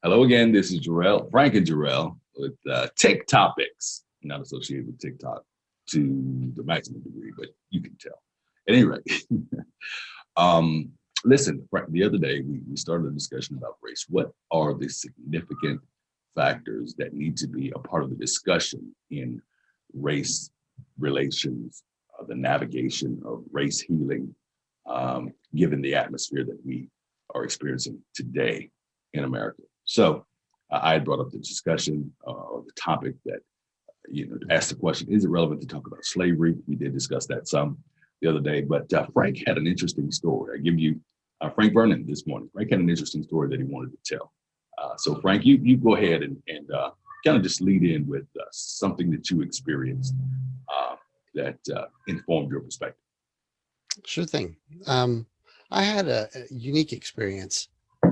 Hello again. This is Frank and Jarrell with Tech Topics, not associated with TikTok to the maximum degree, but you can tell. At any rate, um, listen, Frank, the other day we started a discussion about race. What are the significant factors that need to be a part of the discussion in race relations, the navigation of race healing, given the atmosphere that we are experiencing today in America? So I had brought up the discussion or the topic that, asked the question, is it relevant to talk about slavery? We did discuss that some the other day, but Frank had an interesting story. I give you Frank Vernon this morning. Frank had an interesting story that he wanted to tell. So Frank, you go ahead and kind of just lead in with something that you experienced that informed your perspective. Sure thing. I had a unique experience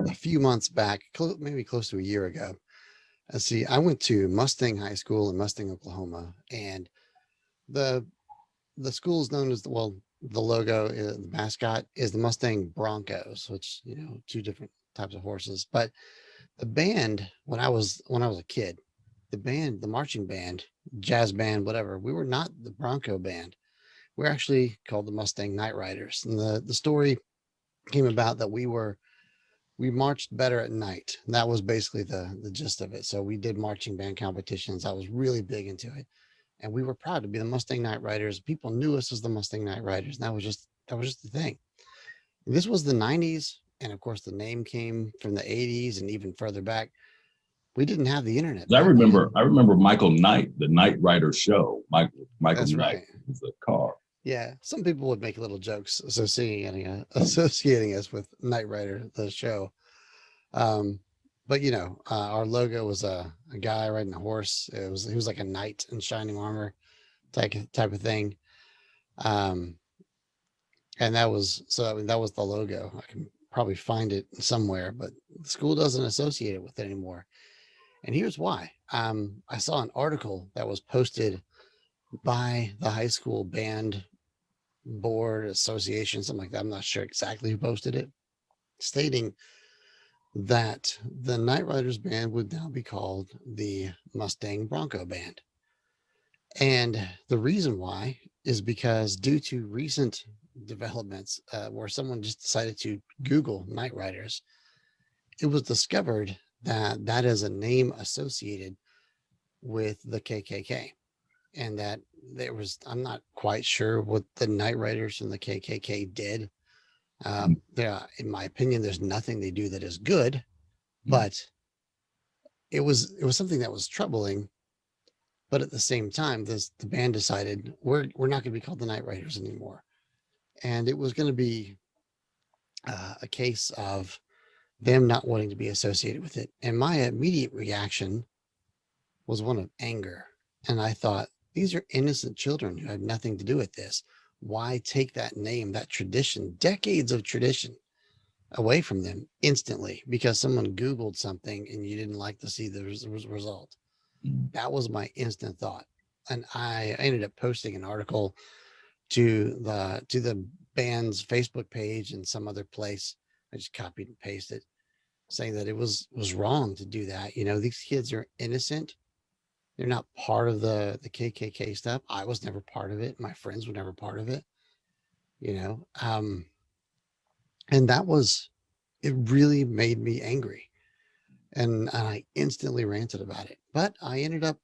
a few months back, maybe close to a year ago. Let's see, I went to Mustang High School in Mustang, Oklahoma, and the the school is known as the logo, the mascot is the Mustang Broncos, which two different types of horses. But the band, when I was a kid, the marching band, jazz band, whatever, we were not the Bronco band. We're actually called the Mustang Night Riders, and the story came about that we marched better at night. And that was basically the gist of it. So we did marching band competitions. I was really big into it, and we were proud to be the Mustang Night Riders. People knew us as the Mustang Night Riders, and that was just the thing. And this was the '90s, and of course the name came from the '80s and even further back. We didn't have the internet I back remember, then. I remember Michael Knight, the Knight Rider show. Michael That's Knight right. was the car. Yeah, some people would make little jokes associating us with Knight Rider, the show. Um, but our logo was a guy riding a horse. He was like a knight in shining armor type of thing. Um, and that was the logo. I can probably find it somewhere, but the school doesn't associate it with it anymore. And here's why. I saw an article that was posted by the high school band board association, something like that. I'm not sure exactly who posted it, stating that the Night Riders band would now be called the Mustang Bronco Band. And the reason why is because due to recent developments where someone just decided to Google Night Riders, it was discovered that that is a name associated with the KKK. And that I'm not quite sure what the Night Riders from the KKK did. In my opinion, there's nothing they do that is good, but it was something that was troubling. But at the same time, the band decided we're not going to be called the Night Riders anymore, and it was going to be a case of them not wanting to be associated with it. And my immediate reaction was one of anger, and I thought, these are innocent children who had nothing to do with this. Why take that name, that tradition, decades of tradition, away from them instantly because someone Googled something and you didn't like to see the result? That was my instant thought. And I ended up posting an article to the band's Facebook page and some other place. I just copied and pasted, saying that it was wrong to do that. These kids are innocent. They're not part of the KKK stuff. I was never part of it. My friends were never part of it. You know, um, and that was it. Really made me angry, and I instantly ranted about it. But I ended up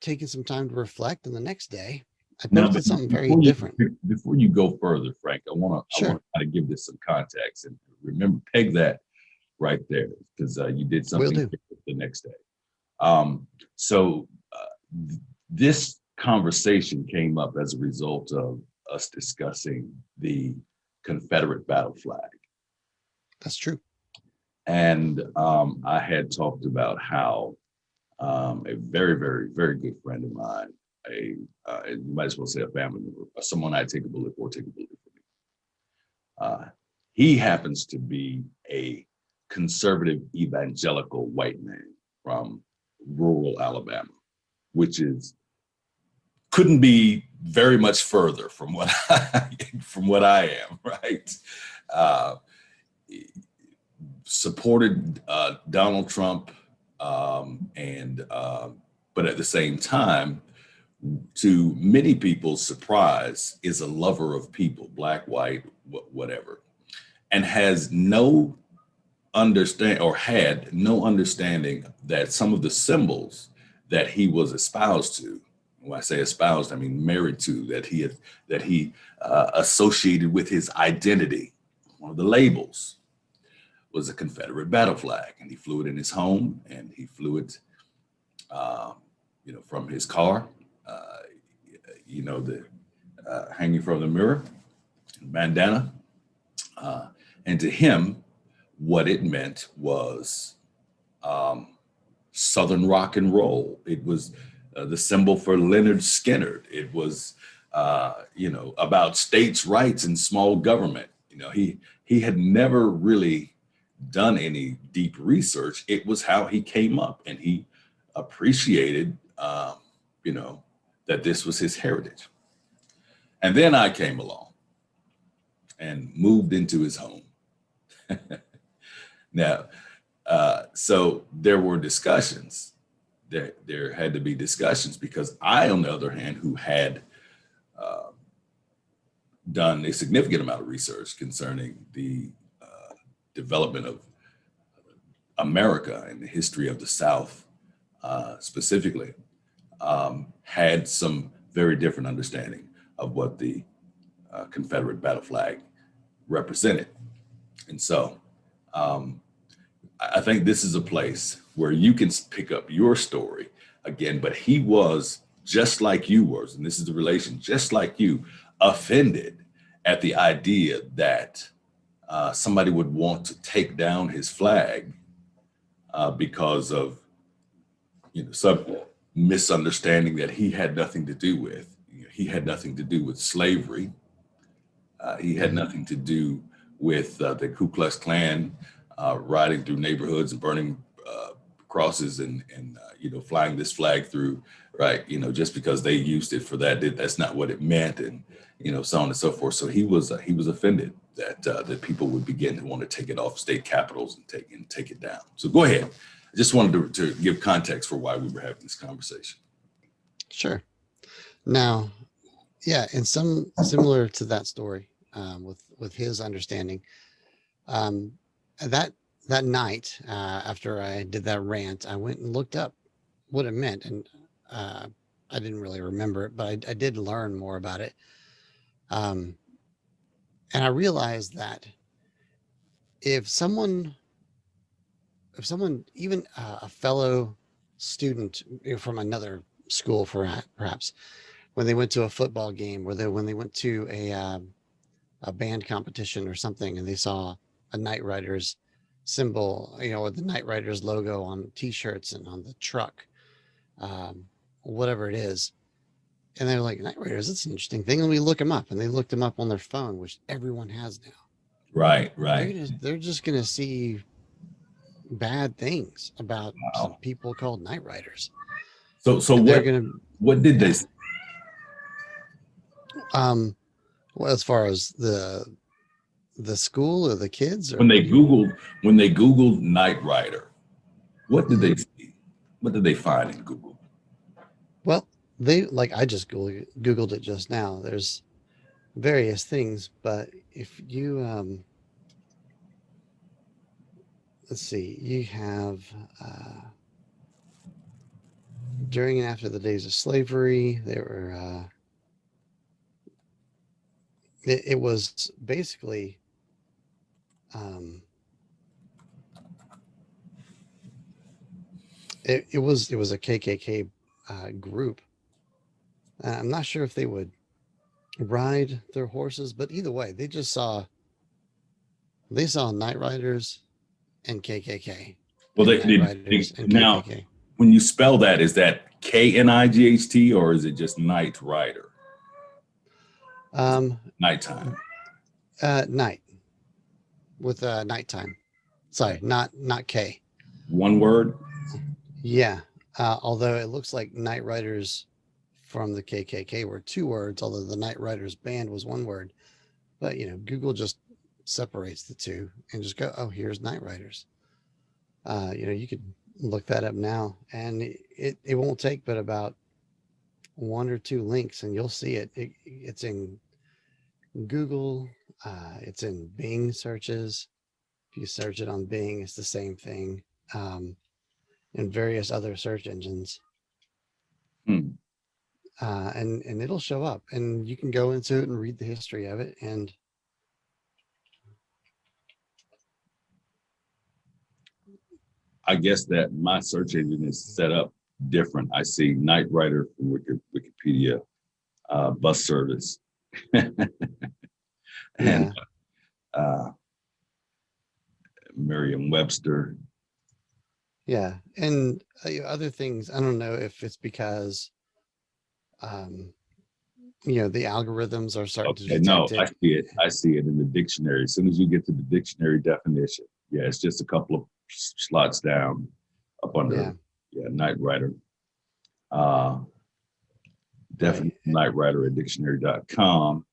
taking some time to reflect, and the next day I Now, but posted something very before you different. before you go further, Frank, I want Sure, to kind of give this some context and remember peg that right there because you did will something do. the next day. So this conversation came up as a result of us discussing the Confederate battle flag. That's true. And I had talked about how a very, very, very good friend of mine, you might as well say a family member, someone I take a bullet for, take a bullet for me. He happens to be a conservative evangelical white man from rural Alabama, which is couldn't be very much further from what from what I am, right? Uh, supported Donald Trump, and but at the same time, to many people's surprise, is a lover of people, black, white, whatever, and has no understand or had no understanding that some of the symbols that he was espoused to, when I say espoused, I mean married to, that he associated with his identity. One of the labels was a Confederate battle flag, and he flew it in his home, and he flew it, from his car, uh, the hanging from the mirror, bandana, and to him, what it meant was um, Southern rock and roll. It was the symbol for Leonard Skinner. It was, about states' rights and small government. He had never really done any deep research. It was how he came up, and he appreciated, that this was his heritage. And then I came along and moved into his home. Now, so there were discussions. There had to be discussions because I, on the other hand, who had done a significant amount of research concerning the development of America and the history of the South, specifically, had some very different understanding of what the Confederate battle flag represented. And so I think this is a place where you can pick up your story again, but he was just like you were, and this is the relation, just like you, offended at the idea that somebody would want to take down his flag because of some misunderstanding that he had nothing to do with. He had nothing to do with slavery. He had nothing to do with the Ku Klux Klan riding through neighborhoods and burning crosses and flying this flag through, right? Just because they used it for that, that's not what it meant, and so on and so forth. So he was offended that people would begin to want to take it off state capitals and take it down. So go ahead. I just wanted to give context for why we were having this conversation. Sure. Now, yeah, and some similar to that story, with his understanding, that night, after I did that rant, I went and looked up what it meant, and I didn't really remember it, but I did learn more about it. And I realized that if someone, even a fellow student from another school, for perhaps, when they went to a football game, or when they went to a band competition or something, and they saw a Knight Riders symbol, or the Knight Riders logo on T-shirts and on the truck, whatever it is, and they're like, Knight Riders, that's an interesting thing. And we look them up, and they looked them up on their phone, which everyone has now. Right. They're just gonna see bad things about some Wow. people called Knight Riders. So what did they say? Well, as far as the school or the kids, or When they Googled Knight Rider, what did they see? What did they find in Google? well, I just Googled it just now. There's various things, but if you let's see, you have during and after the days of slavery, there were it was basically it was a KKK group. I'm not sure if they would ride their horses, but either way, they saw Knight Riders and KKK. Well, And Knight Riders and now, KKK. when you spell that, is that KNIGHT or is it just Knight Rider? Nighttime. Night with nighttime. Sorry, not K. One word. Yeah. Although it looks like Knight Riders from the KKK were two words, although the Knight Riders band was one word. But Google just separates the two and just go, oh, here's Night Riders. You could look that up now, and it won't take but about one or two links, and you'll see it's in Google, it's in Bing searches. If you search it on Bing, it's the same thing, and various other search engines. Hmm. And it'll show up, and you can go into it and read the history of it. And I guess that my search engine is set up different. I see Night Rider from Wikipedia, bus service, and yeah, uh, Merriam-Webster. yeah, and other things. I don't know if it's because um, the algorithms are starting to Okay, no, detect I it. see it. I see it in the dictionary. As soon as you get to the dictionary definition, yeah, it's just a couple of slots down up Yeah, under, yeah, Night Rider. Uh, right. Definition Night Rider at dictionary.com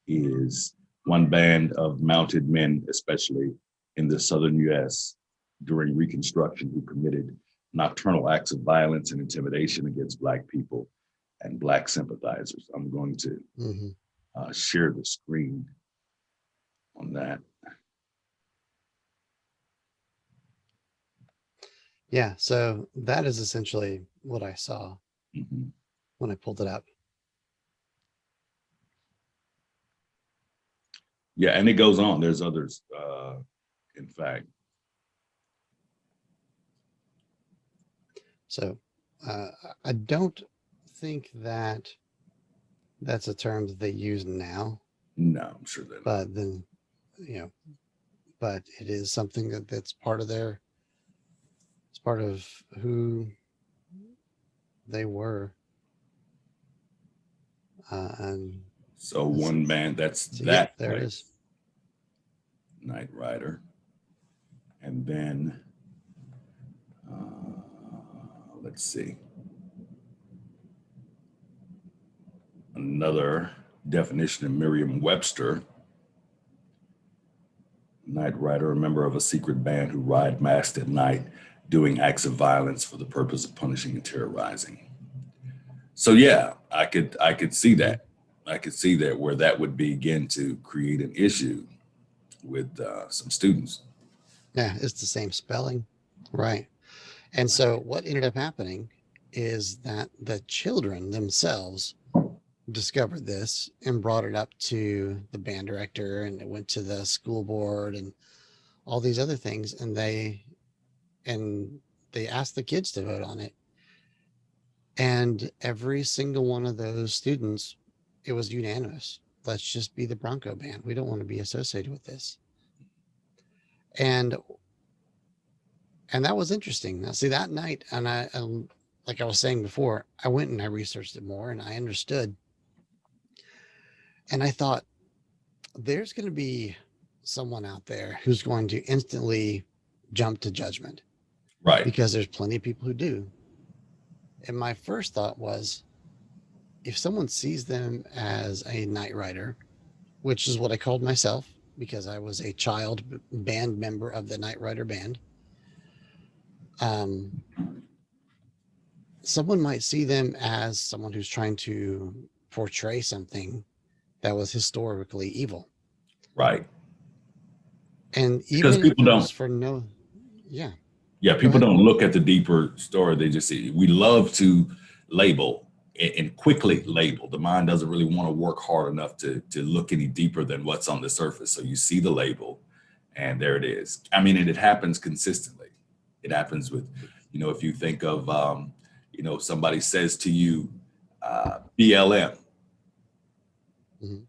is one band of mounted men, especially in the southern U.S. during Reconstruction, who committed nocturnal acts of violence and intimidation against Black people and Black sympathizers. I'm going to Hmm. share the screen on that. Yeah, so that is essentially what I saw Mhm. when I pulled it up. Yeah, and it goes on. There's others, in fact. So uh, I don't think that that's a term that they use now, No, I'm sure they're not. but then, you know, but it is something that's part of it's part of who they were. And So one band, that's so, yep, that there it is. place, Night Rider. And then, let's see, another definition in Merriam-Webster. Night Rider, a member of a secret band who ride masked at night, doing acts of violence for the purpose of punishing and terrorizing. So yeah, I could see Hmm. that. I could see that where that would begin to create an issue with some students. Yeah, it's the same spelling. Right. And so what ended up happening is that the children themselves discovered this and brought it up to the band director, and it went to the school board and all these other things, and they asked the kids to vote on it. And every single one of those students, it was unanimous. Let's just be the Bronco band. We don't want to be associated with this. And that was interesting. Now, see, that night, and like I was saying before, I went and I researched it more and I understood. And I thought, there's going to be someone out there who's going to instantly jump to judgment, Right. because there's plenty of people who do. And my first thought was, if someone sees them as a Night Rider, which is what I called myself because I was a child band member of the Night Rider band, um, someone might see them as someone who's trying to portray something that was historically evil. Right. And Because even if people it was don't, for no, yeah, yeah, go people ahead. don't look at the deeper story. They just see, we love to label and quickly Hmm. label. The mind doesn't really want to work hard enough to look any deeper than what's on the surface. So you see the label and there it is. I mean, and it happens consistently. It happens with, if you think of, somebody says to you, BLM, Hmm.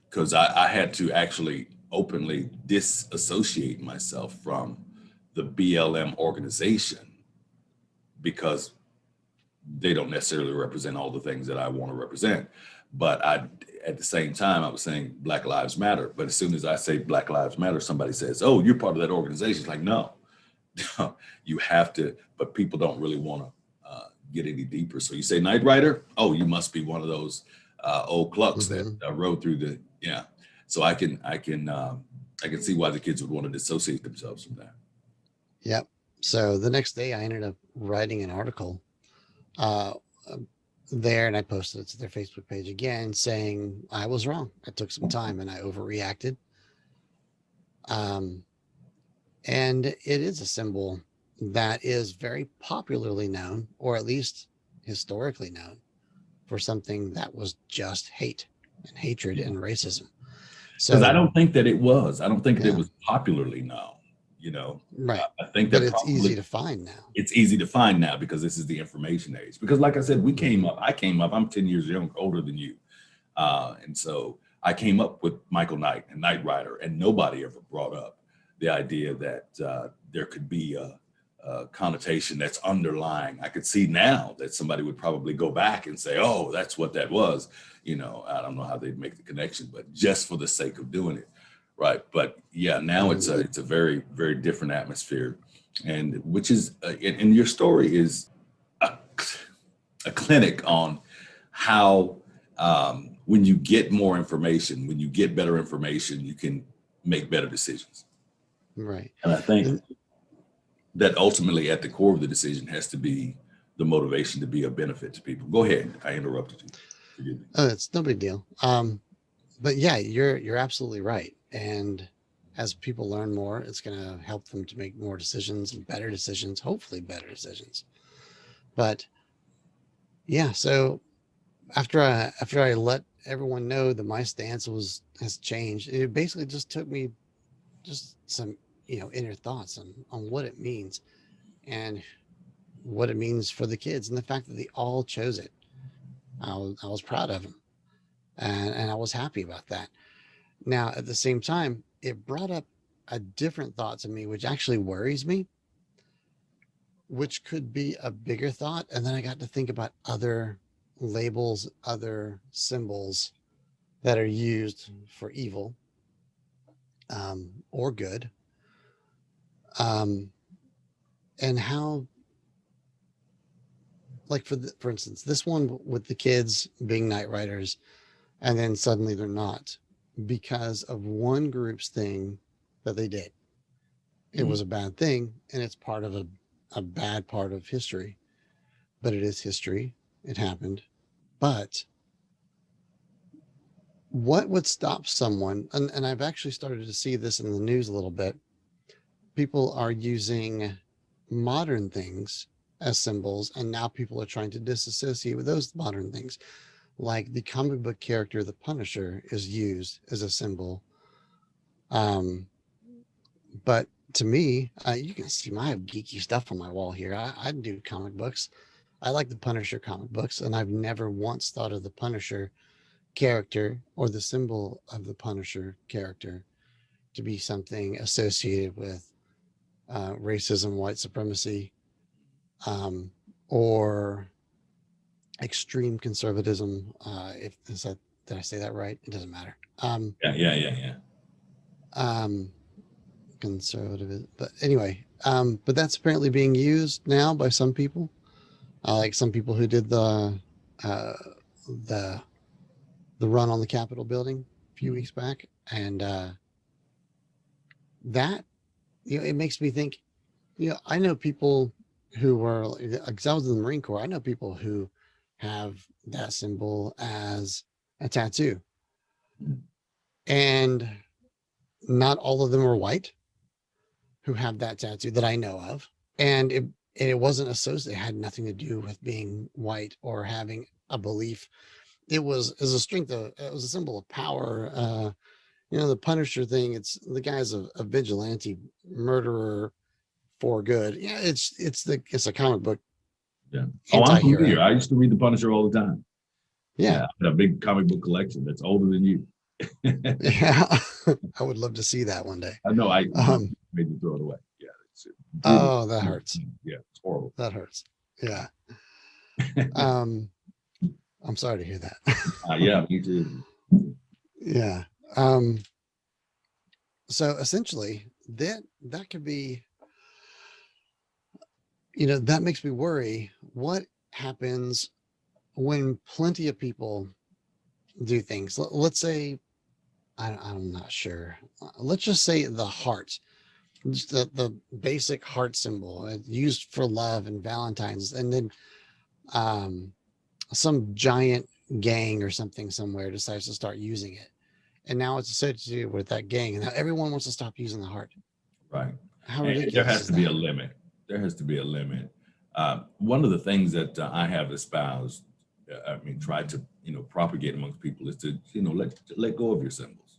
because I had to actually openly disassociate myself from the BLM organization because they don't necessarily represent all the things that I want to represent. But at the same time, I was saying Black Lives Matter. But as soon as I say Black Lives Matter, somebody says, "Oh, you're part of that organization." It's like, no, you have to. But people don't really want to get any deeper. So you say Night Rider? Oh, you must be one of those old clucks that Hmm. rode through the, yeah. So I can see why the kids would want to dissociate themselves from that. Yep. So the next day I ended up writing an article uh, there, and I posted it to their Facebook page again saying I was wrong. I took some time and I overreacted. Um, and it is a symbol that is very popularly known, or at least historically known, for something that was just hate and hatred and racism. Because I So, don't think that it was. I don't think that it yeah, was popularly known. You know, right. I think But that it's easy probably to find now. it's easy to find now because this is the information age. Because, like I said, we came Mhm. up. I came up. I'm 10 years older than you, and so I came up with Michael Knight and Knight Rider, and nobody ever brought up the idea that there could be a connotation that's underlying. I could see now that somebody would probably go back and say, "Oh, that's what that was." You know, I don't know how they'd make the connection, but just for the sake of doing it, right? But yeah, now Mhm. it's a very very different atmosphere, and which is and your story is a, a clinic on how when you get more information, when you get better information, you can make better decisions. Right. And I think And that ultimately at the core of the decision has to be the motivation to be a benefit to people. Go ahead. I interrupted you. Forgive me. it's no big deal. But yeah, you're absolutely right. And as people learn more, it's going to help them to make more decisions and better decisions, hopefully better decisions. But yeah, so after I let everyone know that my stance has changed, it basically just took me just some inner thoughts on what it means and what it means for the kids, and the fact that they all chose it. I was proud of them, and I was happy about that. Now, at the same time, it brought up a different thought to me, which actually worries me, which could be a bigger thought. And then I got to think about other labels, other symbols that are used for evil or good, um, and how, like for instance, this one with the kids being night riders, and then suddenly they're not because of one group's thing that they did. It Mhm. was a bad thing, and it's part of a bad part of history, but it is history. It happened. But what would stop someone? And I've actually started to see this in the news a little bit. People are using modern things as symbols, and now people are trying to disassociate with those modern things. Like the comic book character, the Punisher, is used as a symbol. Um, but to me, you can see I have geeky stuff on my wall here. I do comic books. I like the Punisher comic books, and I've never once thought of the Punisher character or the symbol of the Punisher character to be something associated with racism, white supremacy, um, or extreme conservatism. If is that Did I say that right? It doesn't matter. Yeah, yeah, yeah, yeah. Um, Conservative, but anyway, but that's apparently being used now by some people, like some people who did uh, the the run on the Capitol building a few Mhm. weeks back, and that it makes me think. I know people who were, because I was in the Marine Corps. I know people who have that symbol as a tattoo, and not all of them are white who have that tattoo that I know of, and it wasn't associated. It had nothing to do with being white or having a belief. It was a strength of, it was a symbol of power. The Punisher thing. It's the guy's a vigilante murderer for good. Yeah, it's a comic book Yeah. Oh, I'm familiar. anti-hero. I used to read the Punisher all the time. Yeah. Yeah, I had a big comic book collection that's older than you. Yeah. I would love to see that one day. I know. I my Um, made me throw it away. Yeah, it's brutal. oh, that hurts. Yeah, it's horrible. That hurts. Yeah. Um, I'm sorry to hear that. Yeah, me too. Yeah. Um, so essentially that could be, that makes me worry what happens when plenty of people do things. Let's say I'm not sure. Let's just say the heart, just the basic heart symbol used for love and Valentine's, and then um, some giant gang or something somewhere decides to start using it, and now it's associated with that gang, and now everyone wants to stop using the heart. Right. How And there ridiculous has is to be a that? limit. There has to be a limit. One of the things that I have espoused, I mean, tried to, propagate amongst people is to, let go of your symbols,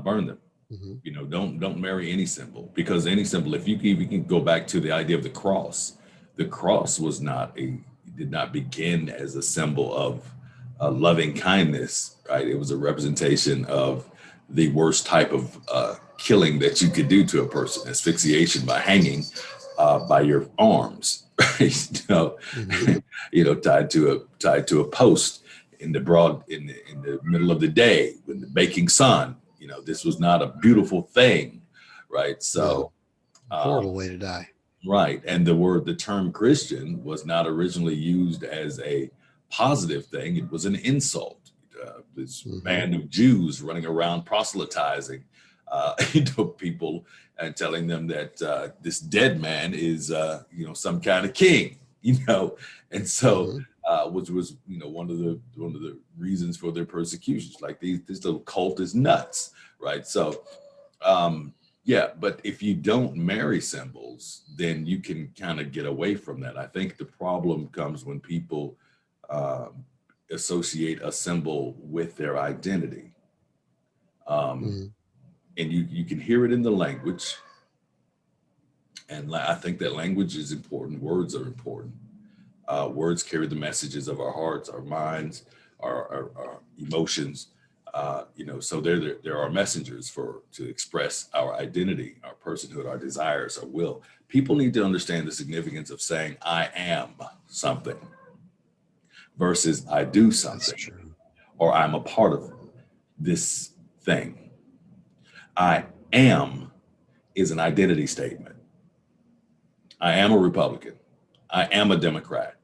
burn them. Hmm. Don't marry any symbol, because any symbol, if you even can go back to the idea of the cross was not did not begin as a symbol of loving kindness, right? It was a representation of the worst type of killing that you could do to a person, asphyxiation by hanging by your arms, right? Hmm. Tied to a post in the middle of the day when the baking sun. This was not a beautiful thing, right? No, So, horrible um, way to die. right, and the term Christian was not originally used as a positive thing; it was an insult. This Hmm. band of Jews running around proselytizing, people and telling them that this dead man is, some kind of king, and so. Hmm. Which was one of the reasons for their persecutions. Like this little cult is nuts, right? So yeah, but if you don't marry symbols, then you can kind of get away from that. I think the problem comes when people um, associate a symbol with their identity, um, Hmm. and you can hear it in the language. And I think that language is important. Words are important. Words carry the messages of our hearts, our minds, our emotions. So there are messengers to express our identity, our personhood, our desires, our will. People need to understand the significance of saying "I am" something versus "I do That's something" true. or "I'm a part of this thing." "I am" is an identity statement. I am a Republican. I am a Democrat.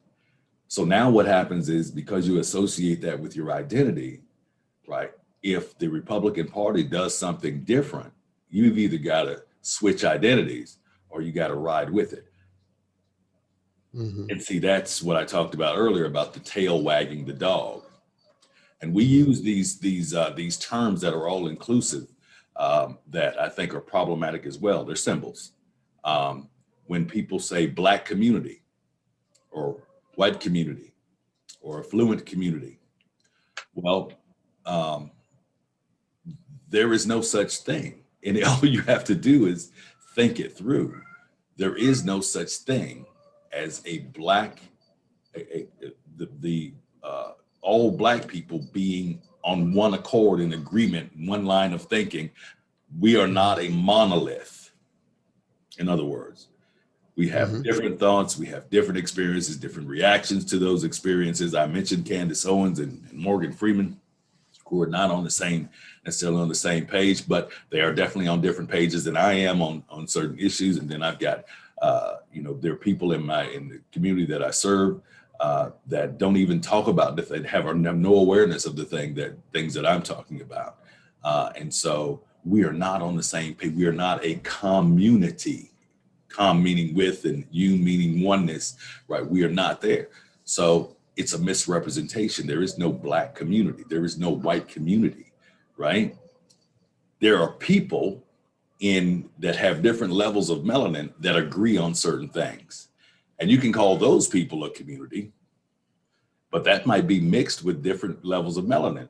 So now what happens is, because you associate that with your identity, right? If the Republican Party does something different, you've either got to switch identities or you got to ride with it. Hmm. And see, that's what I talked about earlier about the tail wagging the dog. And we Hmm. use these terms that are all inclusive, that I think are problematic as well. They're symbols. Um, when people say black community or white community or affluent community, well, um, there is no such thing. And all you have to do is think it through. There is no such thing as a black, the all black people being on one accord, in agreement, one line of thinking. We are Hmm. not a monolith. In other words, we have Hmm. different thoughts, we have different experiences, different reactions to those experiences. I mentioned Candace Owens and Morgan Freeman, who are not on the same necessarily on the same page, but they are definitely on different pages than I am on certain issues. And then I've got there are people in the community that I serve that don't even talk about this. They have no awareness of the things that I'm talking about, and so we are not on the same page. We are not a community. Com meaning with, and you meaning oneness, right? We are not there. So it's a misrepresentation. There is no black community. There is no white community, right? There are people in that have different levels of melanin that agree on certain things. And you can call those people a community, but that might be mixed with different levels of melanin,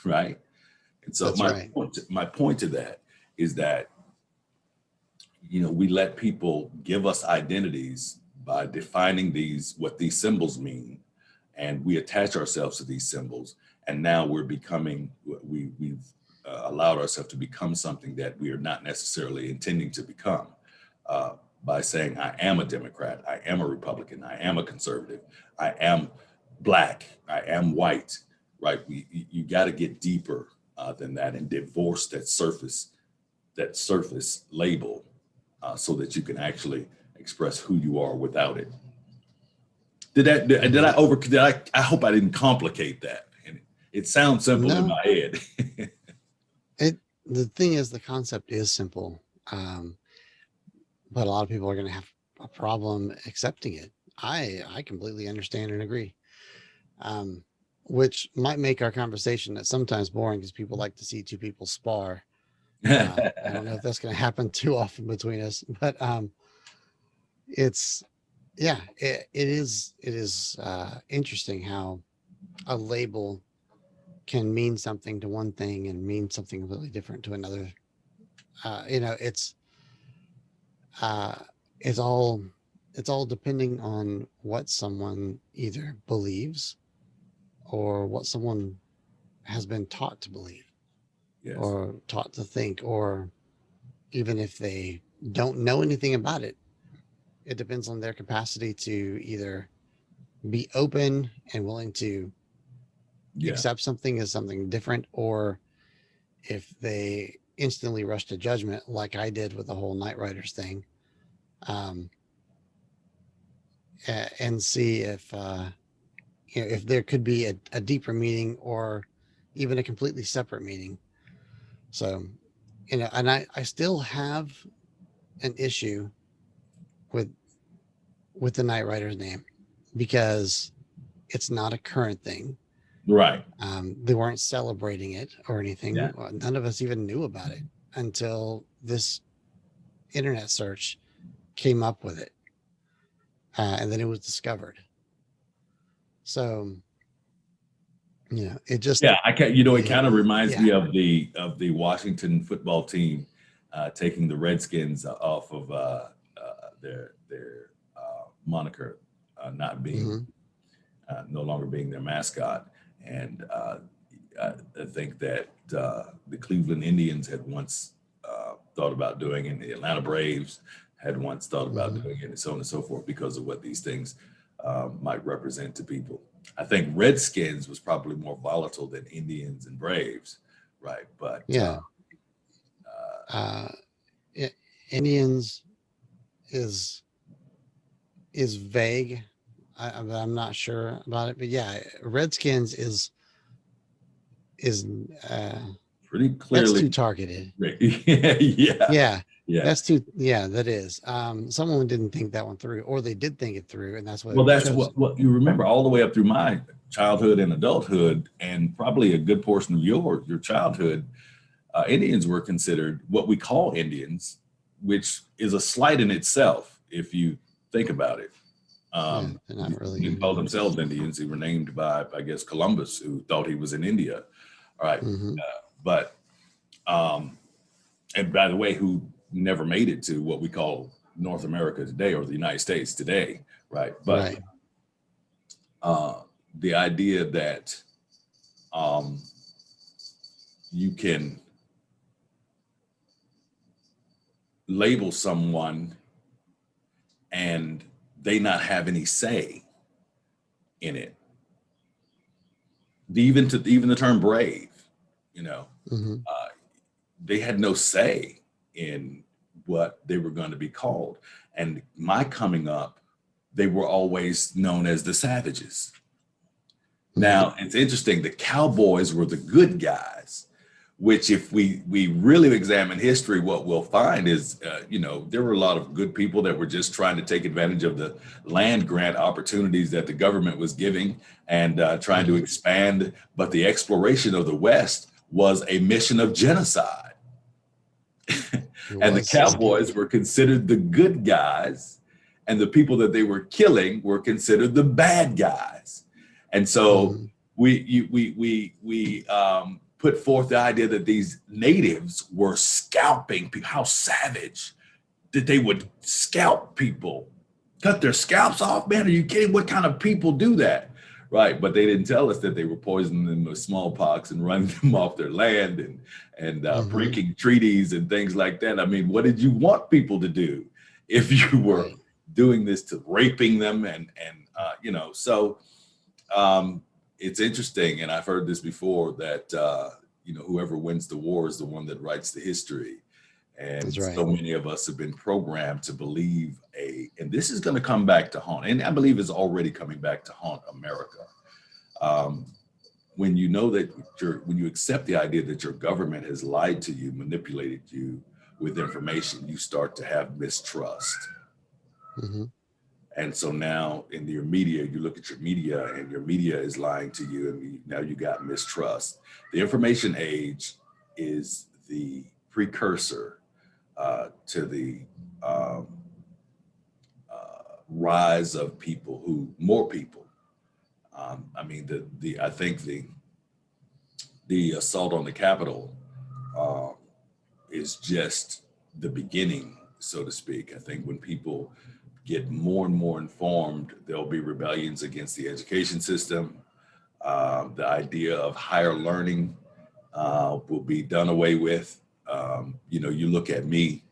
right? And so That's my right. point to that is that we let people give us identities by defining what these symbols mean, and we attach ourselves to these symbols, and now we've allowed ourselves to become something that we are not necessarily intending to become, uh, by saying I am a Democrat, I am a Republican, I am a conservative, I am black, I am white, right? You got to get deeper than that and divorce that surface label, so that you can actually express who you are without it. Did Hmm. I over did I hope I didn't complicate that. And it sounds simple in No, my head. the thing is, the concept is simple, but a lot of people are going to have a problem accepting it. I completely understand and agree, um, which might make our conversation at sometimes boring because people like to see two people spar. I don't know if that's going to happen too often between us, but it's yeah, it is interesting how a label can mean something to one thing and mean something completely different to another. You know, uh, it's all it's all depending on what someone either believes or what someone has been taught to believe Yes. or taught to think, or even if they don't know anything about it, it depends on their capacity to either be open and willing to Yeah. accept something as something different, or if they instantly rush to judgment, like I did with the whole Night Riders thing, um, and see if you know, if there could be a deeper meaning or even a completely separate meaning. So, you know, and I still have an issue with the Night Riders name because it's not a current thing. Right. They weren't celebrating it or anything. Yeah. None of us even knew about it until this internet search came up with it, and then it was discovered. So, you know, it just Yeah. I can. You know, it kind of reminds yeah. me of the Washington football team taking the Redskins off of their moniker, not being Hmm. no longer being their mascot, and I think that the Cleveland Indians had once thought about doing, and the Atlanta Braves had once thought about Hmm. doing it, and so on and so forth, because of what these things might represent to people. I think Redskins was probably more volatile than Indians and Braves, right? But Yeah. Uh, I- Indians is vague. I'm not sure about it, but yeah, Redskins is uh, pretty that's clearly, too targeted. yeah, Yeah, yeah. that's too. Yeah, that is. Someone didn't think that one through, or they did think it through, and that's why it Well, was that's chosen. what you remember all the way up through my childhood and adulthood, and probably a good portion of your childhood. Indians were considered what we call Indians, which is a slight in itself if you think about it. Yeah, they're not They really didn't call Indians. themselves Indians. They were named by, I guess, Columbus, who thought he was in India. All right. Hmm. But, um, and by the way, who never made it to what we call North America today or the United States today. Right. But Right. uh, the idea that um, you can label someone and they not have any say in it. Even the term brave, you know, Hmm. uh, they had no say in what they were going to be called. And my coming up, they were always known as the savages. Hmm. Now it's interesting. The cowboys were the good guys, which if we really examine history, what we'll find is, there were a lot of good people that were just trying to take advantage of the land grant opportunities that the government was giving and trying to Hmm. expand. But the exploration of the West was a mission of genocide. It And the was cowboys scary. were considered the good guys, and the people that they were killing were considered the bad guys. And so Hmm. we put forth the idea that these natives were scalping people. How savage that they would scalp people, cut their scalps off. Man, are you kidding? What kind of people do that? Right, but they didn't tell us that they were poisoning them with smallpox and running them off their land and Hmm. breaking treaties and things like that. I mean, what did you want people to do if you were Right. doing this to raping them and so um, it's interesting, and I've heard this before that whoever wins the war is the one that writes the history. That's And so right. many of us have been programmed to believe and this is going to come back to haunt, and I believe it's already coming back to haunt America. Um, when you know that when you accept the idea that your government has lied to you, manipulated you with information, you start to have mistrust. Hmm. And so now in your media, you look at your media and your media is lying to you, and now you got mistrust. The information age is the precursor to the um, rise of people who, more people. I mean, I think the assault on the Capitol uh, is just the beginning, so to speak. I think when people get more and more informed, there'll be rebellions against the education system. The idea of higher learning will be done away with. You look at me,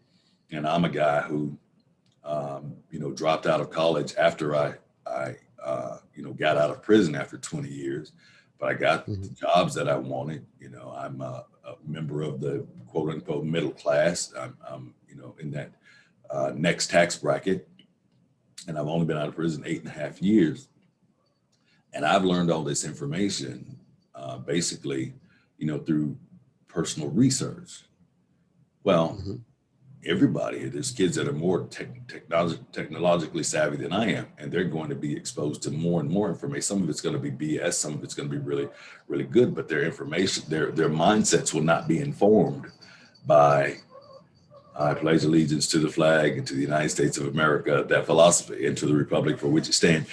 and I'm a guy who, dropped out of college after I got out of prison after 20 years, but I got the Hmm. jobs that I wanted. I'm a member of the quote unquote middle class. I'm in that next tax bracket, and I've only been out of prison 8.5 years. And I've learned all this information basically, through personal research. Well, Hmm. everybody, there's kids that are more technologically savvy than I am, and they're going to be exposed to more and more information. Some of it's going to be BS, some of it's going to be really, really good, but their information, their mindsets will not be informed by I pledge allegiance to the flag and to the United States of America, that philosophy, and to the republic for which it stands.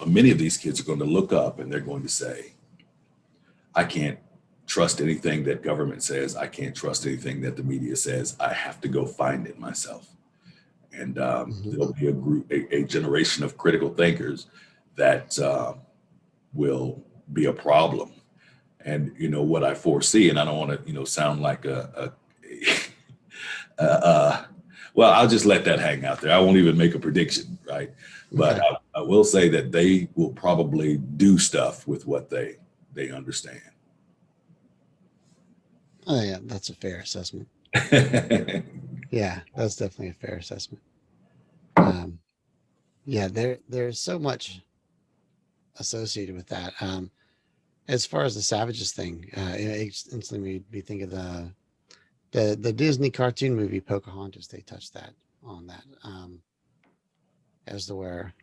Many of these kids are going to look up and they're going to say, I can't trust anything that government says. I can't trust anything that the media says. I have to go find it myself. And Hmm. there'll be a generation of critical thinkers that will be a problem. And what I foresee, and I don't want to, sound like uh, well, I'll just let that hang out there. I won't even make a prediction, right? But Okay. I will say that they will probably do stuff with what they understand. Oh yeah, that's a fair assessment. Yeah, that's definitely a fair assessment. Um, yeah, there's so much associated with that. As far as the savages thing, it instantly made me think of the Disney cartoon movie Pocahontas. They touched that on that, as to where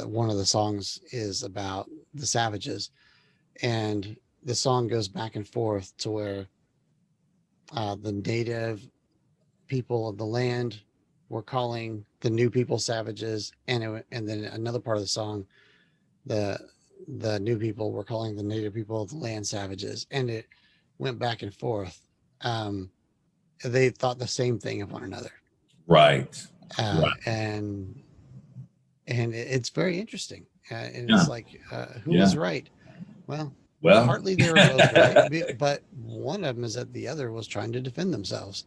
one of the songs is about the savages, and the song goes back and forth to where the native people of the land were calling the new people savages, and then another part of the song, the the new people were calling the native people of the land savages, and it went back and forth. Um, they thought the same thing of one another, Right. uh, Right. and it's very interesting. And Yeah. it's like, who Yeah. was right? Well, Well, partly they were both right, but one of them is that the other was trying to defend themselves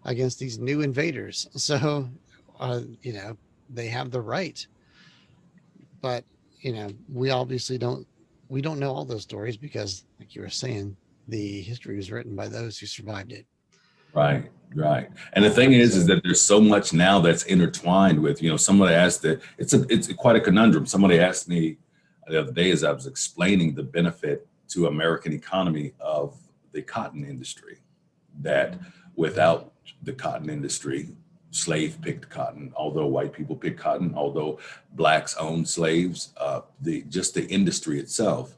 against these new invaders. So, you know, they have the right, but we obviously don't know all those stories because, like you were saying, the history was written by those who survived it. right. Right. And the thing is So, that there's so much now that's intertwined with, somebody asked that it's quite a conundrum. Somebody asked me the other day as I was explaining the benefit to American economy of the cotton industry, that without the cotton industry, slave picked cotton, although white people picked cotton, although blacks owned slaves, just the industry itself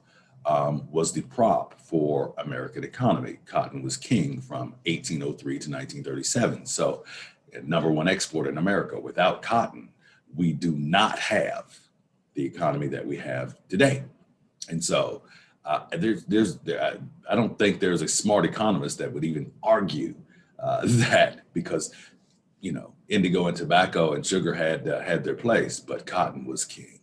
was the prop for American economy. Cotton was king from 1803 to 1937. So, number one export in America. Without cotton, we do not have the economy that we have today. And so, I don't think there's a smart economist that would even argue that, because indigo and tobacco and sugar had their place, but cotton was king.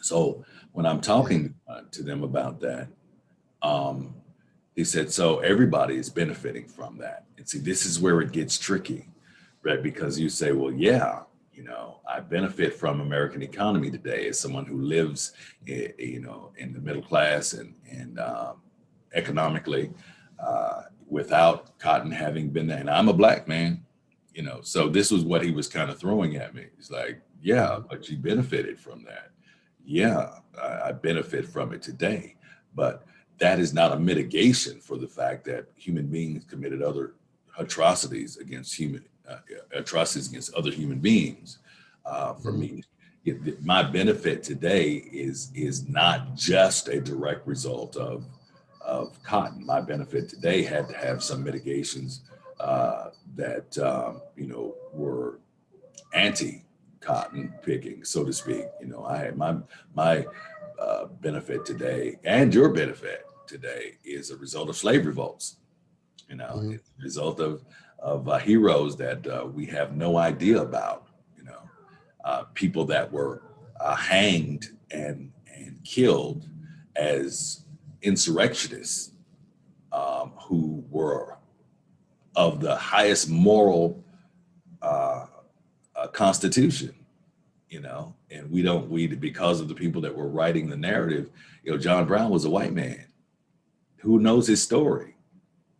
So when I'm yeah. talking to them about that, um, he said, so everybody is benefiting from that. And see, this is where it gets tricky, right? Because you say, well, yeah, I benefit from American economy today as someone who lives, in the middle class and economically, without cotton having been there. And I'm a black man, so this was what he was kind of throwing at me. He's like, yeah, Mhm. but you benefited from that. yeah, I benefit from it today, but that is not a mitigation for the fact that human beings committed other atrocities against atrocities against other human beings. For Mhm. me, my benefit today is not just a direct result of cotton. My benefit today had to have some mitigations that were anti-cotton picking, so to speak. I had my benefit today, and your benefit today is a result of slave revolts. Mhm. It's a result of heroes that we have no idea about. People that were hanged and killed as insurrectionists, who were of the highest moral uh, constitution. And we because of the people that were writing the narrative. John Brown was a white man. Who knows his story?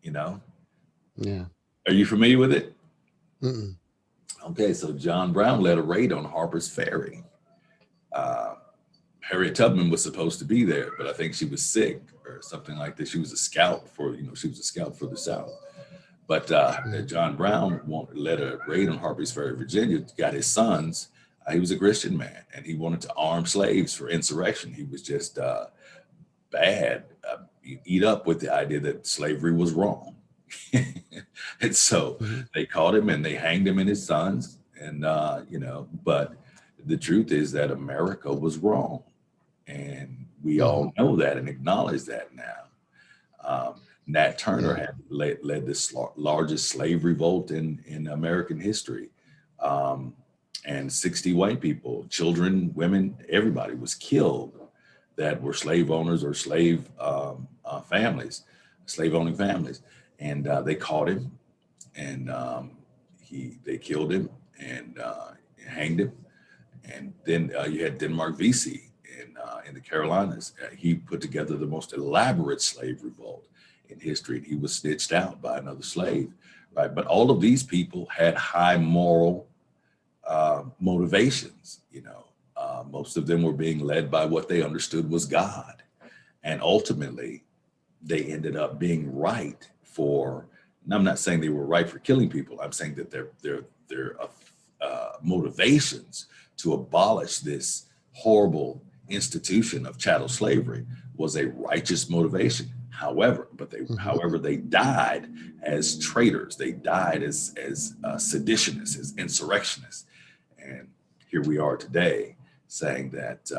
you know Yeah. are you familiar with it? Mm-mm. Okay, so John Brown led a raid on Harper's Ferry. uh, Harriet Tubman was supposed to be there, but I think she was sick or something like this. She was a scout for the South. But Mhm. John Brown led a raid on Harper's Ferry, Virginia, got his sons. He was a Christian man, and he wanted to arm slaves for insurrection. He was just bad, eat up with the idea that slavery was wrong. And so Mhm. they caught him and they hanged him and his sons. And, but the truth is that America was wrong. And we Mhm. all know that and acknowledge that now. Nat Turner Yeah. had led this largest slave revolt in American history. Um, and 60 white people, children, women, everybody was killed that were slave owners or slave owning families. And they caught him, and they killed him and hanged him. And then you had Denmark Vesey in the Carolinas. He put together the most elaborate slave revolt in history, and he was snitched out by another slave, right? But all of these people had high moral motivations. Most of them were being led by what they understood was God, and ultimately they ended up being right for. And I'm not saying they were right for killing people. I'm saying that their motivations to abolish this horrible institution of chattel slavery was a righteous motivation. Mhm. However, they died as traitors. They died as seditionists, as insurrectionists. And here we are today saying that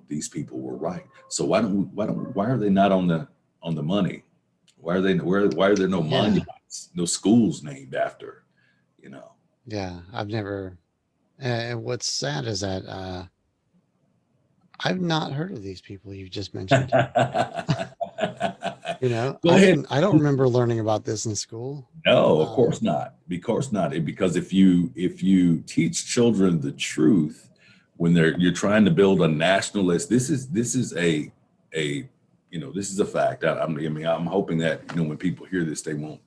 these people were right. So why are they not on the money? Why are there no Yeah. monuments, no schools named after? You know. Yeah. I've never. And what's sad is that I've not heard of these people you just mentioned. Go ahead. I don't remember learning about this in school. No, of Um, course not. Of course not. Because if you teach children the truth when you're trying to build a nationalist, this is a this is a fact. I mean, I'm hoping that when people hear this, they won't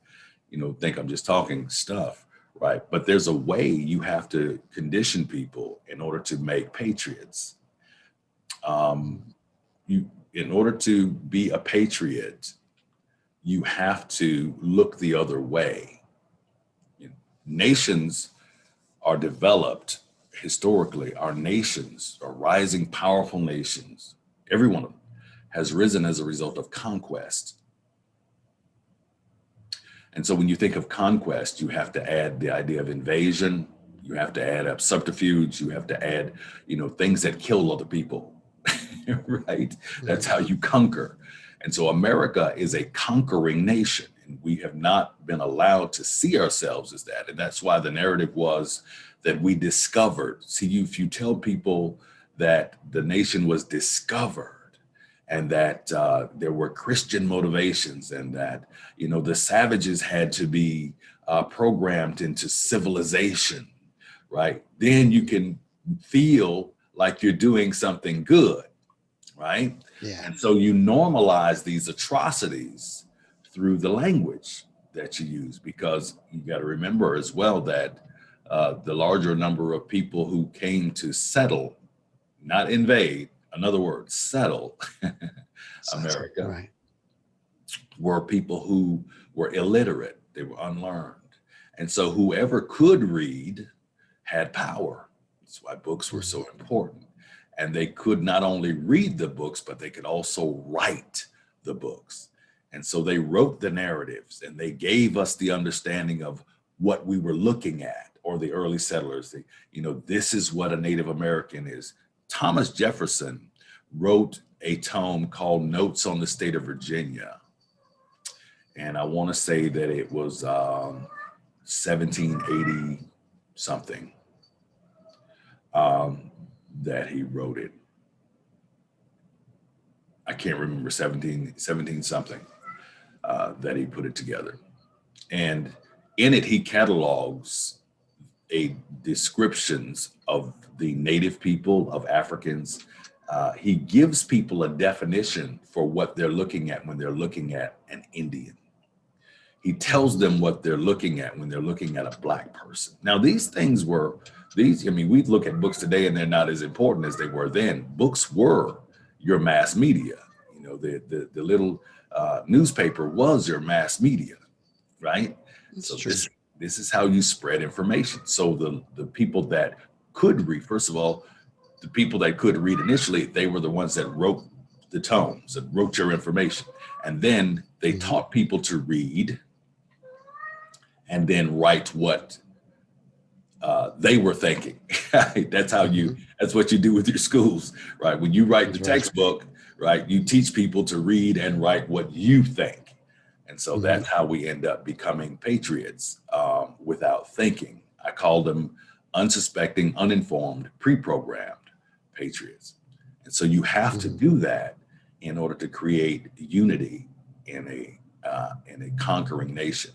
think I'm just talking stuff, right? But there's a way you have to condition people in order to make patriots. Um, you In order to be a patriot, you have to look the other way. You know, Nations are developed historically. Our nations are rising, powerful nations. Every one of them has risen as a result of conquest. And so when you think of conquest, you have to add the idea of invasion. You have to add up subterfuge. You have to add, things that kill other people, right? That's mhm. how you conquer. And so America is a conquering nation, and we have not been allowed to see ourselves as that. And that's why the narrative was that we discovered. See, if you tell people that the nation was discovered, and that there were Christian motivations, and that the savages had to be programmed into civilization, right? Then you can feel like you're doing something good, right? Yeah. And so you normalize these atrocities through the language that you use, because you got to remember as well that the larger number of people who came to settle not invade, in other words, settle America, Right. were people who were illiterate, they were unlearned. And so whoever could read had power. That's why books were Mhm. so important. And they could not only read the books, but they could also write the books. And so they wrote the narratives and they gave us the understanding of what we were looking at, or the early settlers. This is what a Native American is. Thomas Jefferson wrote a tome called Notes on the State of Virginia. And I want to say that it was 1780 something um, that he wrote it. I can't remember 17 something that he put it together. And in it, he catalogs a descriptions of the native people, of Africans. He gives people a definition for what they're looking at when they're looking at an Indian. He tells Mhm. them what they're looking at when they're looking at a black person. Now, I mean, we look at books today and they're not as important as they were then. Books were your mass media. The little newspaper was your mass media, right? That's So true. this is how you spread information. So the people that could read, first of all, the people that could read initially, they were the ones that wrote the tomes, that wrote your information. And then they Mhm. taught people to read and then write what they were thinking. That's how Mhm. that's what you do with your schools, right? When you write the That's right. textbook, right, you teach people to read and write what you think. And so Mhm. that's how we end up becoming patriots without thinking. I call them unsuspecting, uninformed, pre-programmed patriots. And so you have to Mhm. do that in order to create unity in a conquering nation.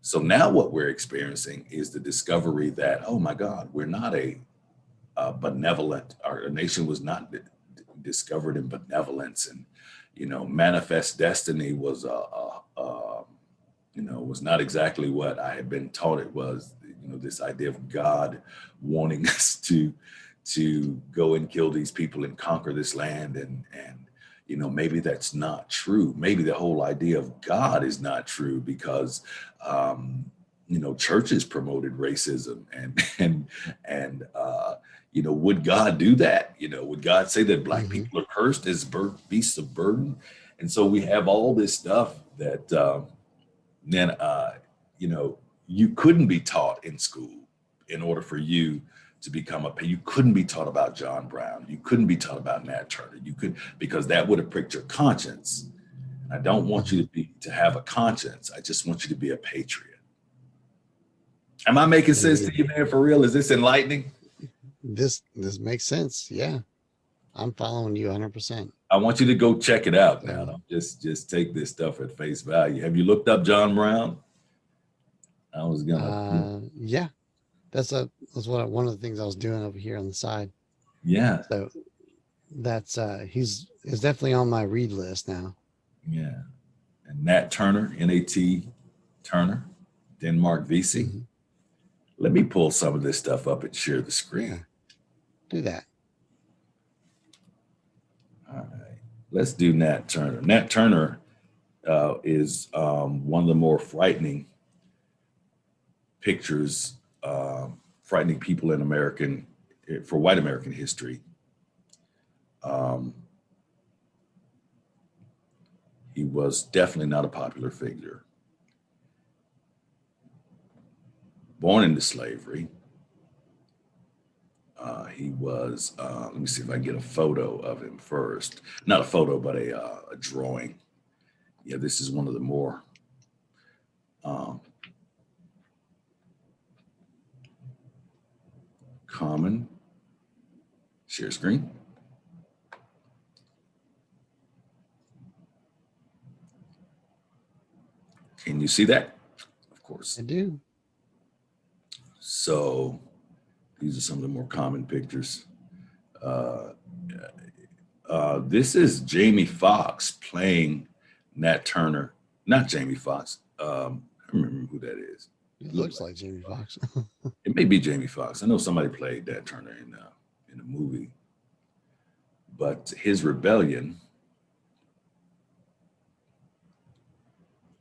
So now what we're experiencing is the discovery that, oh my God, we're not benevolent. Our nation was not discovered in benevolence, and manifest destiny was was not exactly what I had been taught it was. This idea of God wanting us to go and kill these people and conquer this land, and maybe that's not true. Maybe the whole idea of God is not true because churches promoted racism and would God do that? Would God say that black Mhm. people are cursed as beasts of burden? And so we have all this stuff that then you couldn't be taught in school in order for you to become you couldn't be taught about John Brown. You couldn't be taught about Nat Turner. You could, because that would have pricked your conscience. I don't want you Mhm. to have a conscience. I just want you to be a patriot. Am I making sense to Indeed. you, man? For real? Is this enlightening? This makes sense. Yeah. I'm following you 100%. I want you to go check it out now. So, Don't just take this stuff at face value. Have you looked up John Brown? I was gonna, yeah, that's one of the things I was doing over here on the side. yeah, So that's he's definitely on my read list now. yeah. And Nat Turner, Nat Turner, Denmark VC. Mhm. Let me pull some of this stuff up and share the screen. Yeah, do that. All right, let's do Nat Turner. Nat Turner is one of the more frightening pictures, frightening people in for white American history. Um, he was definitely not a popular figure. Born into slavery, he was. Let me see if I can get a photo of him first. Not a photo, but a drawing. Yeah, this is one of the more um, common. Share screen. Can you see that? Of I course. do. So these are some of the more common pictures. Uh, this is Jamie Foxx playing Nat Turner. Not Jamie Foxx. I remember who that is. It Look looks like like Jamie Foxx. it may be Jamie Foxx. I know somebody played Nat Turner in a movie. but his rebellion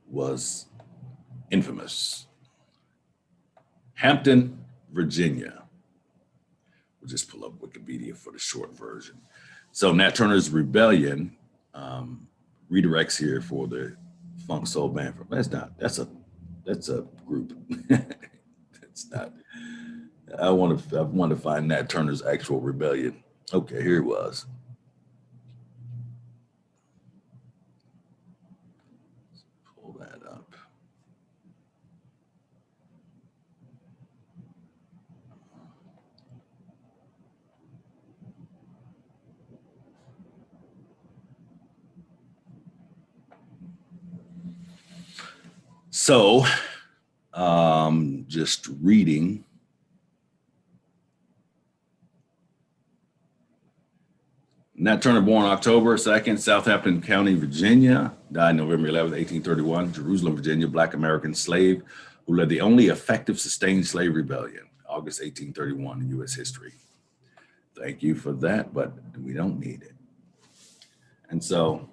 was infamous. Hampton, Virginia. We'll just pull up Wikipedia for the short version. So Nat Turner's rebellion redirects here for the funk soul band. That's a group. That's not. I want to find Nat Turner's actual rebellion. Okay, here it was. Pull that up. So, just reading. Nat Turner, born October 2nd, Southampton County, Virginia, died November 11th, 1831, Jerusalem, Virginia, Black American slave who led the only effective sustained slave rebellion, August 1831 in U.S. history. Thank you for that, but we don't need it. And so,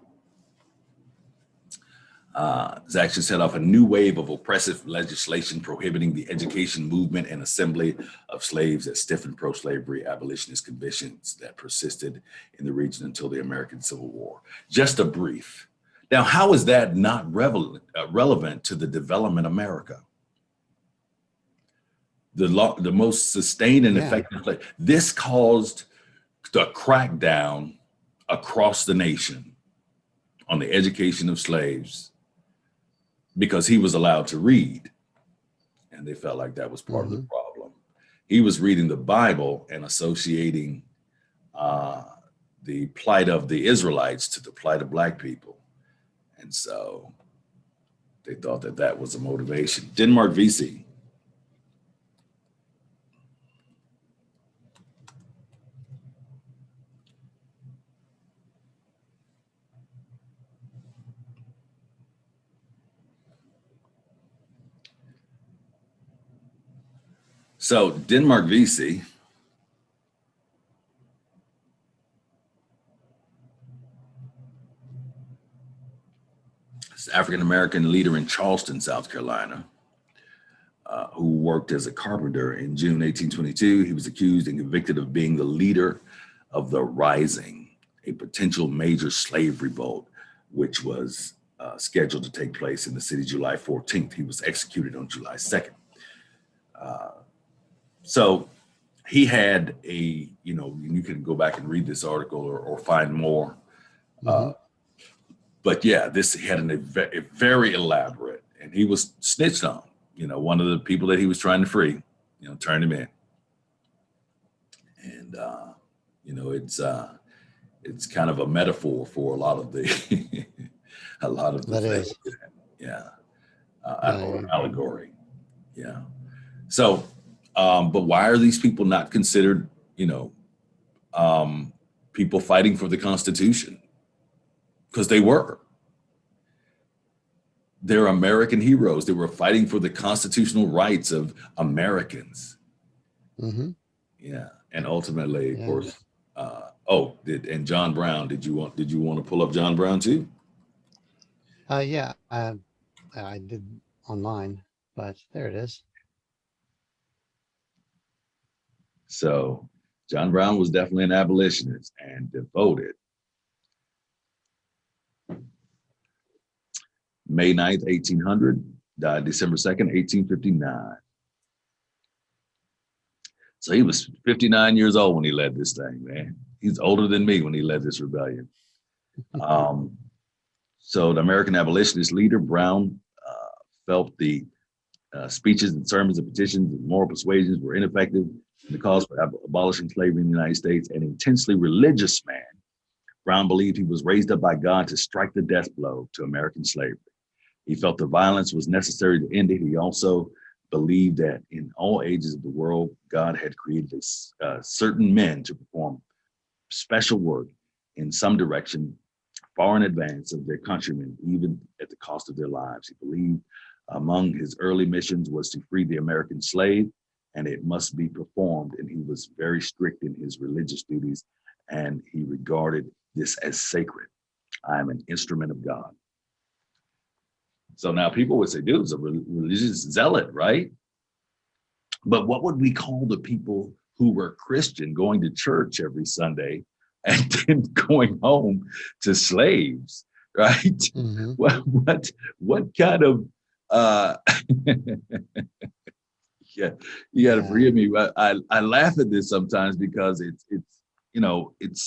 this action set off a new wave of oppressive legislation prohibiting the education, movement, and assembly of slaves that stiffened pro-slavery abolitionist convictions that persisted in the region until the American Civil War. Just a brief. Now, how is that not relevant to the development of America? The most sustained and effective. This caused the crackdown across the nation on the education of slaves, because he was allowed to read, and they felt like that was part of the problem. He was reading the Bible and associating the plight of the Israelites to the plight of Black people. And so they thought that that was a motivation. Denmark VC. So Denmark VC is an African-American leader in Charleston, South Carolina, who worked as a carpenter. In June 1822, he was accused and convicted of being the leader of the Rising, a potential major slave revolt, which was scheduled to take place in the city July 14th. He was executed on July 2nd. So he had a, you can go back and read this article or find more. But yeah, he had a very elaborate, and he was snitched on. One of the people that he was trying to free, turned him in. And, it's kind of a metaphor for a lot of the, things. Yeah. Or allegory. Yeah. So, but why are these people not considered, people fighting for the Constitution? Because they were. They're American heroes. They were fighting for the constitutional rights of Americans. Yeah, and ultimately, of course. And John Brown. Did you want to pull up John Brown too? Yeah, I did online, but there it is. So John Brown was definitely an abolitionist and devoted. May 9th, 1800, died December 2nd, 1859. So he was 59 years old when he led this thing, man. He's older than me when he led this rebellion. So the American abolitionist leader, Brown, felt the speeches and sermons and petitions and moral persuasions were ineffective in the cause for abolishing slavery in the United States. An intensely religious man, Brown believed he was raised up by God to strike the death blow to American slavery. He felt the violence was necessary to end it. He also believed that in all ages of the world, God had created certain men to perform special work in some direction far in advance of their countrymen, even at the cost of their lives. He believed among his early missions was to free the American slave, and it must be performed. And he was very strict in his religious duties and he regarded this as sacred. I am an instrument of God. So now people would say, dude, it's a religious zealot, right? But what would we call the people who were Christian, going to church every Sunday and then going home to slaves, right? Hmm. What kind of yeah, you got to Yeah. forgive me. But I laugh at this sometimes because it's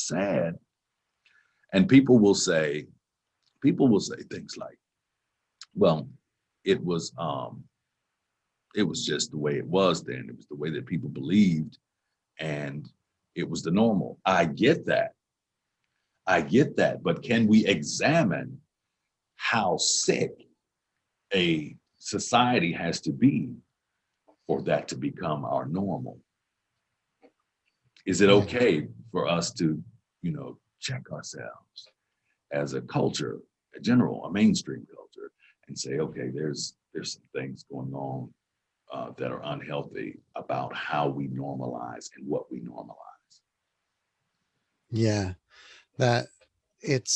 sad, and people will say things like, well, it was um it was just the way it was then. It was the way that people believed, and it was the normal. I get that, but can we examine how sick a society has to be for that to become our normal? Is it Yeah. okay for us to, check ourselves as a culture, a mainstream culture, and say, okay, there's some things going on that are unhealthy about how we normalize and what we normalize. Yeah. That it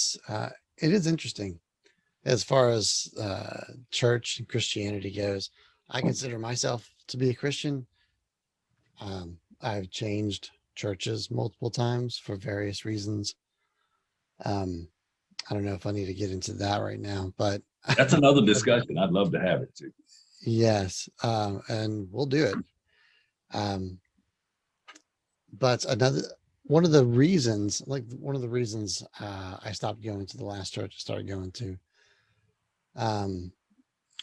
is interesting as far as church and Christianity goes. I consider myself to be a Christian. I've changed churches multiple times for various reasons. Um, I don't know if I need to get into that right now, but That's another discussion. I'd love to have it too. yes, and we'll do it. Um, but one of the reasons I stopped going to the last church I started going to, um,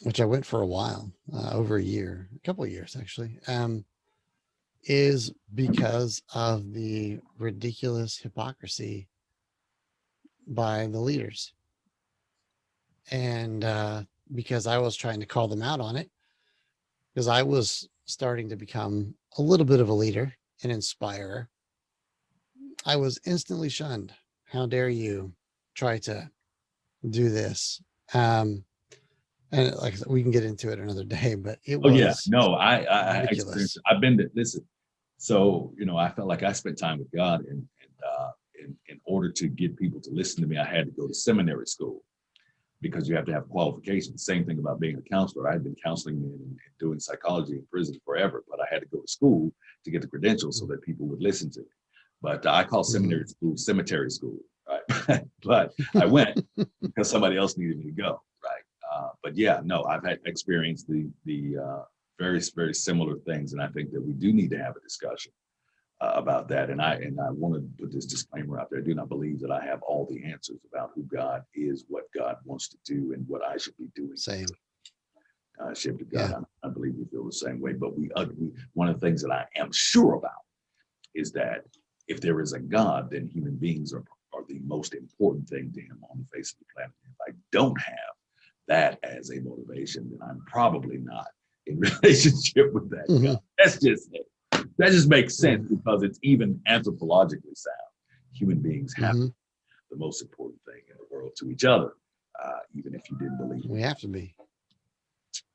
which I went for a while, over a year, a couple of years actually, is because of the ridiculous hypocrisy by the leaders. And because I was trying to call them out on it, because I was starting to become a little bit of a leader and inspirer, I was instantly shunned. How dare you try to do this? Um, and like I said, we can get into it another day, but it Oh yeah, was no, I experienced ridiculous. it. I've been to listen. So I felt like I spent time with God, and in order to get people to listen to me, I had to go to seminary school because you have to have qualifications. Same thing about being a counselor. I had been counseling and doing psychology in prison forever, but I had to go to school to get the credentials so that people would listen to me. But I call Mhm. seminary school cemetery school, right? But I went because somebody else needed me to go, right? But yeah, no, I've had experienced the very very similar things, and I think that we do need to have a discussion about that. And I want to put this disclaimer out there. I do not believe that I have all the answers about who God is, what God wants to do, and what I should be doing. Same. Ship to God, Yeah. I believe we feel the same way. But one of the things that I am sure about is that if there is a God, then human beings are the most important thing to him on the face of the planet. If I don't have that as a motivation, then I'm probably not in relationship with that God. Hmm. That's just it. That just makes sense Hmm. because it's even anthropologically sound. Human beings have Hmm. the most important thing in the world to each other, even if you didn't believe it. We have to be.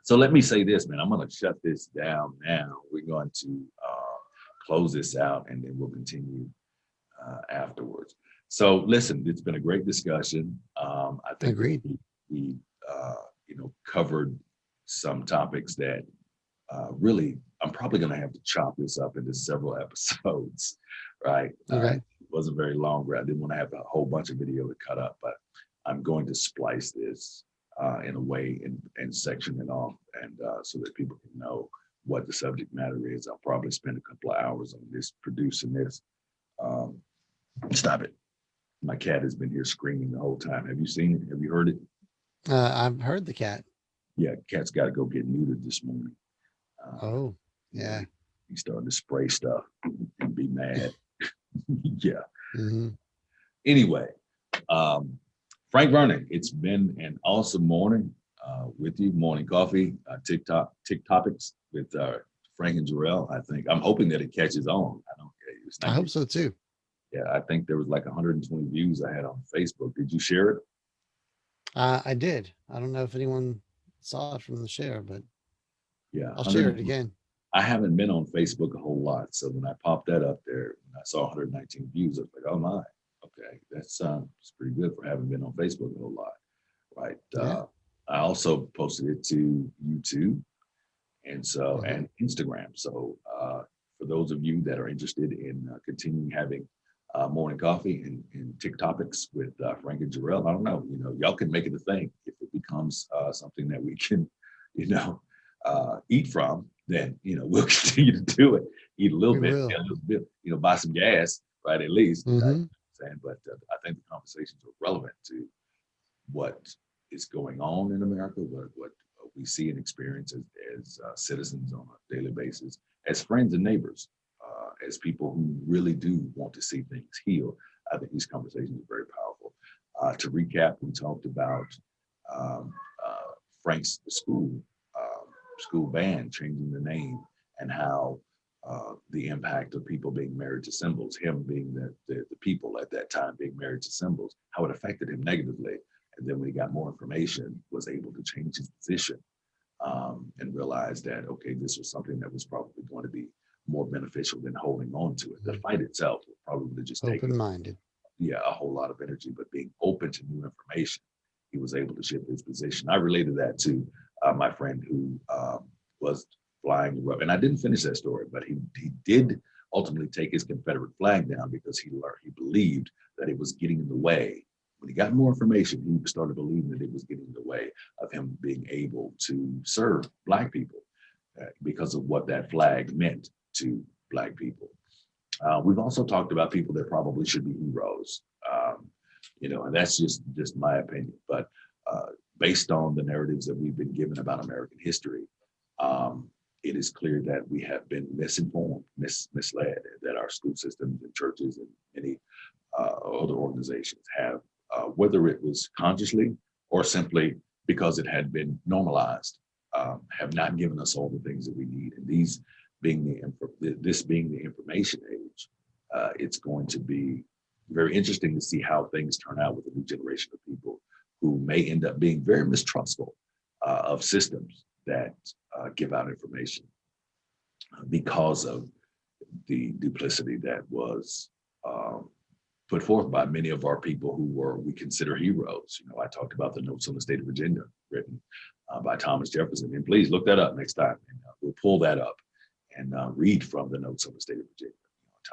So let me say this, man. I'm going to shut this down now. We're going to close this out, and then we'll continue afterwards. So listen, it's been a great discussion. I think that Agreed. we covered some topics that really, I'm probably going to have to chop this up into several episodes, right? Okay. It wasn't very long. I didn't want to have a whole bunch of video to cut up, but I'm going to splice this in a way and section it off, and so that people can know what the subject matter is. I'll probably spend a couple of hours on this, producing this. Um, Stop it. My cat has been here screaming the whole time. Have you seen it? Have you heard it? I've heard the cat. Yeah, cat's got to go get neutered this morning. Oh, Yeah, yeah. he's starting to spray stuff and be mad. Yeah. Hmm. Anyway, um, Frank Vernon, it's been an awesome morning with you. Morning coffee, tick topics with Frank and Jarrell. I think I'm hoping that it catches on. I don't. It's I not. hope so too. Yeah, I think there was like 120 views I had on Facebook. Did you share it? I did. I don't know if anyone saw it from the share, but Yeah, I'll share it 100. again. I haven't been on Facebook a whole lot, so when I popped that up there, when I saw 119 views. I was like, oh my, okay, it's pretty good for having been on Facebook a whole lot, right? Yeah. I also posted it to YouTube Mhm. and Instagram. So for those of you that are interested in continuing having morning coffee and tick topics with Frank and Jarrell, I don't know, y'all can make it a thing. If it becomes something that we can, you know, eat from, then we'll continue to do it. Eat a little We bit, will. get a little bit, buy some gas, right? At least, right? Hmm. Saying, but I think the conversations are relevant to what is going on in America, what we see and experience as citizens on a daily basis, as friends and neighbors, as people who really do want to see things heal. I think these conversations are very powerful. To recap, we talked about um, Frank's school band changing the name, and how the impact of people being married to symbols, him being the people at that time being married to symbols, how it affected him negatively. And then when he got more information, was able to change his position, and realize that, okay, this was something that was probably going to be more beneficial than holding on to it. The fight itself would probably just take Open-minded. a whole lot of energy, but being open to new information, he was able to shift his position. I related that to my friend who was flying the rub, and I didn't finish that story, but he did ultimately take his Confederate flag down because he believed that it was getting in the way. When he got more information, he started believing that it was getting in the way of him being able to serve Black people because of what that flag meant to Black people. We've also talked about people that probably should be heroes, and that's just my opinion. But based on the narratives that we've been given about American history, um, it is clear that we have been misinformed, misled, that our school systems and churches and many other organizations have, whether it was consciously or simply because it had been normalized, have not given us all the things that we need. And this being the information age, it's going to be very interesting to see how things turn out with a new generation of people who may end up being very mistrustful of systems that give out information because of the duplicity that was put forth by many of our people we consider heroes. I talked about the Notes on the State of Virginia, written by Thomas Jefferson, and please look that up next time, and we'll pull that up and read from the Notes on the State of Virginia.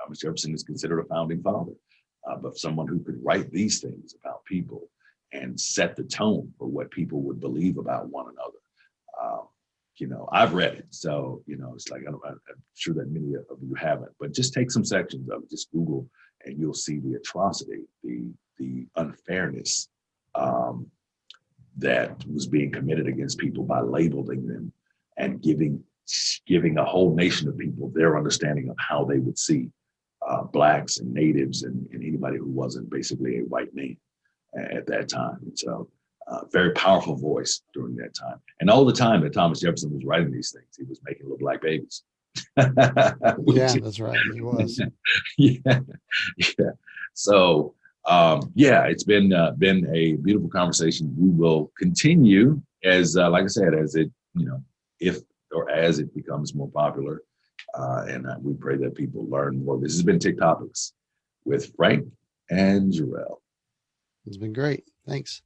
Thomas Jefferson is considered a founding father, but someone who could write these things about people and set the tone for what people would believe about one another. Um, I've read it, so it's like I'm sure that many of you haven't, but just take some sections of it, just Google, and you'll see the atrocity, the unfairness that was being committed against people by labeling them and giving a whole nation of people their understanding of how they would see Blacks and natives and anybody who wasn't basically a white man at that time. And so very powerful voice during that time. And all the time that Thomas Jefferson was writing these things, he was making little Black babies. Yeah, that's right. He was. Yeah, yeah. So yeah, it's been a beautiful conversation. We will continue as, like I said, as it if or as it becomes more popular, and we pray that people learn more. This has been Tick Topics with Frank and Jarrell. It's been great. Thanks.